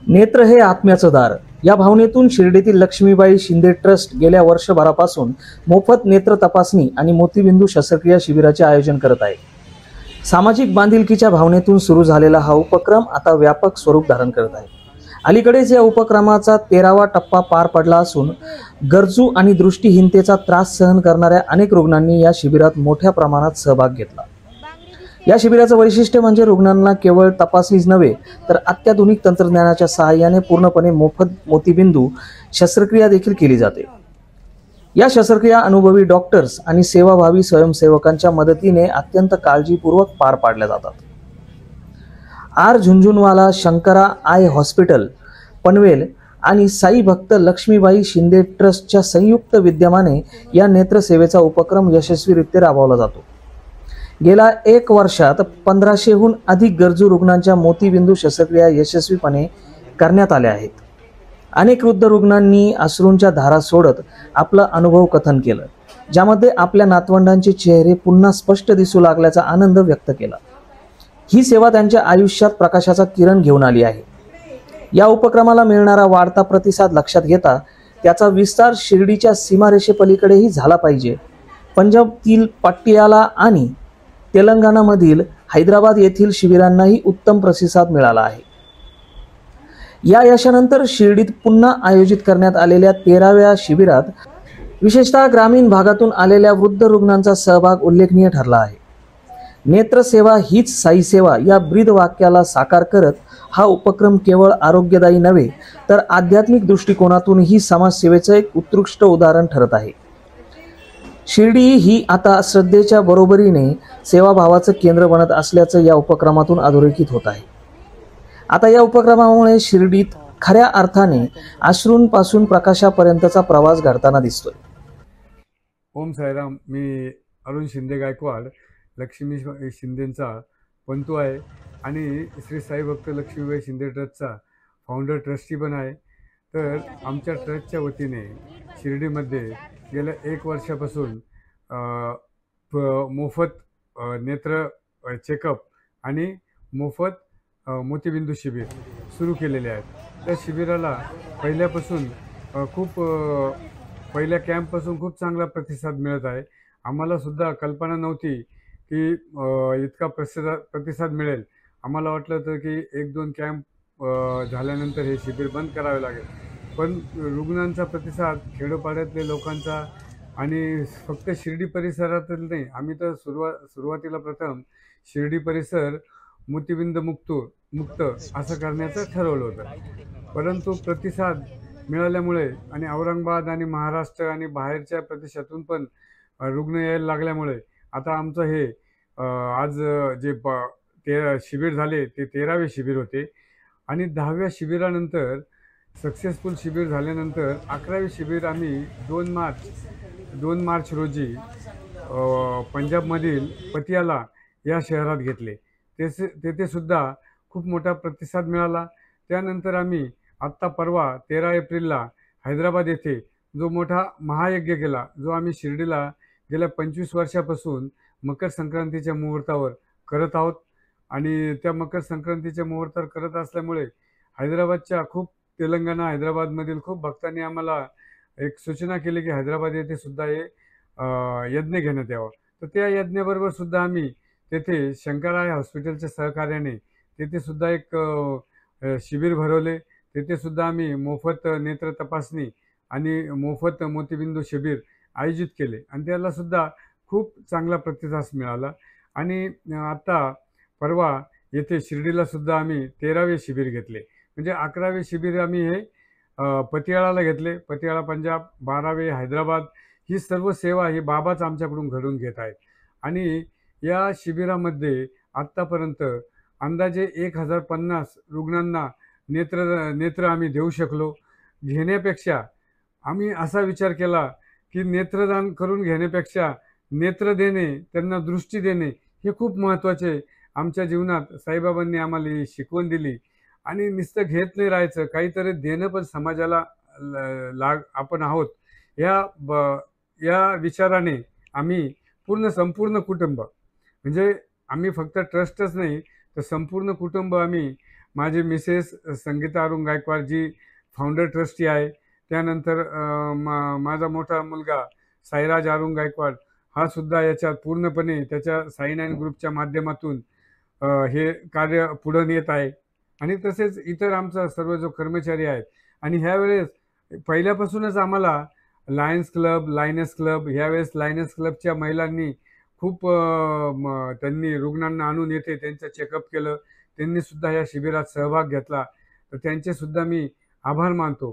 नेत्र हे आत्म्याचं दार या भावनेतून शिर्डीतील लक्ष्मीबाई शिंदे ट्रस्ट गेल्या वर्षभरापासून मोफत नेत्र तपासणी आणि मोतीबिंदू शस्त्रक्रिया शिबिराचे आयोजन करत आहे। सामाजिक बांधिलकीच्या भावनेतून सुरू झालेला हा उपक्रम आता व्यापक स्वरूप धारण करत आहे। अलीकडेच या उपक्रमाचा 13वा टप्पा पार पडला असून गरजू आणि दृष्टिहीनतेचा त्रास सहन करणाऱ्या अनेक रुग्णांनी या शिबिरात मोठ्या प्रमाणात सहभाग घेतला। या शिबिराचं वैशिष्ट्य म्हणजे रुग्णांना केवळ तपासणीच नव्हे तर अत्याधुनिक तंत्रज्ञानाच्या सहाय्याने पूर्णपणे मोफत मोतीबिंदू शस्त्रक्रिया देखील केली जाते। या शस्त्रक्रिया अनुभवी डॉक्टर्स आणि सेवाभावी स्वयंसेवकांच्या मदतीने अत्यंत काळजीपूर्वक पार पाडल्या जातात। R Jhunjhunwala Shankara eye hospital Panvel आणि साई भक्त लक्ष्मीबाई शिंदे ट्रस्टच्या संयुक्त विद्यमाने या नेत्र सेवेचा उपक्रम यशस्वीरित्या राबवला जातो। गेल्या 1 वर्षात 1500हून अधिक गरजू रुग्णांच्या मोतीबिंदू शस्त्रक्रिया यशस्वीपणे करण्यात आल्या आहेत। अनेक वृद्ध रुग्णांनी अश्रूंच्या धारा सोडत आपला अनुभव कथन केलं, ज्यामध्ये आपल्या नातवंडांचे चेहरे पुन्हा स्पष्ट दिसू लागल्याचा आनंद व्यक्त केला। ही सेवा त्यांच्या आयुष्यात प्रकाशाचा किरण घेऊन आली आहे। या उपक्रमाला मिळणारा वाढता प्रतिसाद लक्षात घेता त्याचा विस्तार शिर्डीच्या सीमारेषेपलीकडेही झाला पाहिजे। पंजाबतील पटियाला आणि तेलंगणामधील हैदराबाद येथील शिबिरांनाही उत्तम प्रतिसाद मिळाला आहे। या यशानंतर शिर्डीत पुन्हा आयोजित करण्यात आलेल्या 13व्या शिबिरात विशेषतः ग्रामीण भागातून आलेल्या वृद्ध रुग्णांचा सहभाग उल्लेखनीय ठरला आहे। नेत्र सेवा हीच साई सेवा या ब्रीद वाक्याला साकार करत हा उपक्रम केवळ आरोग्यदायी नव्हे तर आध्यात्मिक दृष्टिकोनातूनही समाजसेवेचे एक उत्कृष्ट उदाहरण ठरत आहे। शिर्डी ही आता श्रद्धेच्या बरोबरीने सेवाभावाचं केंद्र बनत असल्याचं या उपक्रमातून अधोरेखित होत आहे। आता या उपक्रमामुळे शिर्डीत खऱ्या अर्थाने अश्रूंपासून प्रकाशापर्यंतचा प्रवास घडताना दिसतोय। ओम साईराम, मी अरुण शिंदे गायकवाड लक्ष्मी शिंदेंचा पंतू आहे आणि श्री साई भक्त लक्ष्मीबाई शिंदे ट्रस्टचा फाउंडर ट्रस्टी पण आहे। तर आमच्या ट्रस्टच्या वतीने शिर्डीमध्ये गेल्या 1 वर्षापासून मोफत नेत्र चेकअप आणि मोफत मोतीबिंदू शिबिर सुरू केलेले आहेत। त्या शिबिराला पहिल्या कॅम्पपासून खूप चांगला प्रतिसाद मिळत आहे। आम्हाला सुद्धा कल्पना नव्हती की इतका प्रतिसाद मिळेल। आम्हाला वाटलं होतं की 1-2 कॅम्प झाल्यानंतर हे शिबिर बंद करावे लागेल, पण रुग्णांचा प्रतिसाद, खेडोपाड्यातले लोकांचा आणि फक्त शिर्डी परिसरातच नाही, आम्ही तर सुरुवातीला प्रथम शिर्डी परिसर मोतीबिंद मुक्त असं करण्याचं ठरवलं होतं। परंतु प्रतिसाद मिळाल्यामुळे आणि औरंगाबाद आणि महाराष्ट्र आणि बाहेरच्या प्रदेशातून पण रुग्ण यायला लागल्यामुळे आता आमचं हे आज जे शिबिर झाले ते 13वे शिबिर होते आणि 10व्या शिबिरानंतर सक्सेसफुल शिबिर झाल्यानंतर 11वे शिबिर आम्ही 2 मार्च रोजी पंजाबमधील पटियाला या शहरात घेतले। तेथे सुद्धा खूप मोठा प्रतिसाद मिळाला। त्यानंतर आम्ही आत्ता परवा 13 एप्रिलला हैदराबाद येथे जो मोठा महायज्ञ केला, जो आम्ही शिर्डीला गेल्या 25 वर्षापासून मकर संक्रांतीच्या मुहूर्तावर करत आहोत आणि त्या मकर संक्रांतीच्या मुहूर्तावर करत असल्यामुळे तेलंगणा हैदराबादमधील खूप भक्तांनी आम्हाला एक सूचना केली की हैदराबाद येथे सुद्धा हे यज्ञ घेण्यात यावा। तर त्या यज्ञाबरोबर सुद्धा आम्ही तेथे शंकराय हॉस्पिटलच्या सहकार्याने तेथे सुद्धा एक शिबिर भरवले। तेथे सुद्धा आम्ही मोफत नेत्र तपासणी आणि मोफत मोतीबिंदू शिबिर आयोजित केले आणि त्याला सुद्धा खूप चांगला प्रतिसाद मिळाला। आणि आता परवा येथे शिर्डीला सुद्धा आम्ही 13वे शिबिर घेतले। म्हणजे 11वे शिबिर आम्ही हे पटियाळाला घेतले, पटियाळा पंजाब, 12वे हैदराबाद। ही सर्व सेवा ही बाबाच आमच्याकडून घडून घेत आहेत आणि या शिबिरामध्ये आत्तापर्यंत अंदाजे 1050 रुग्णांना नेत्र आम्ही देऊ शकलो। घेण्यापेक्षा आम्ही असा विचार केला की नेत्रदान करून घेण्यापेक्षा नेत्र देणे, त्यांना दृष्टी देणे हे खूप महत्त्वाचे। आमच्या जीवनात साईबाबांनी आम्हाला ही शिकवण दिली आणि नुसतं घेत नाही राहायचं, काहीतरी देणं पण समाजाला आपण आहोत। या विचाराने आम्ही संपूर्ण कुटुंब, म्हणजे आम्ही फक्त ट्रस्टच नाही तर संपूर्ण कुटुंब आम्ही माझी मिसेस संगीता अरुण गायकवाड जी फाउंडर ट्रस्टी आहे. त्यानंतर माझा मोठा मुलगा साईराज अरुण गायकवाड हा सुद्धा याच्यात पूर्णपणे त्याच्या साई9 ग्रुपच्या माध्यमातून हे कार्य पुढे नेत आहे. आणि तसेच इतर आमचा सर्व जो कर्मचारी आहेत. आणि ह्यावेळेस पहिल्यापासूनच आम्हाला लायन्स क्लब, लायनस क्लब ह्यावेळेस लायनस क्लबच्या महिलांनी खूप त्यांनी रुग्णांना आणून येथे त्यांचं चेकअप केलं. त्यांनी सुद्धा या शिबिरात सहभाग घेतला. तर त्यांचे सुद्धा मी आभार मानतो.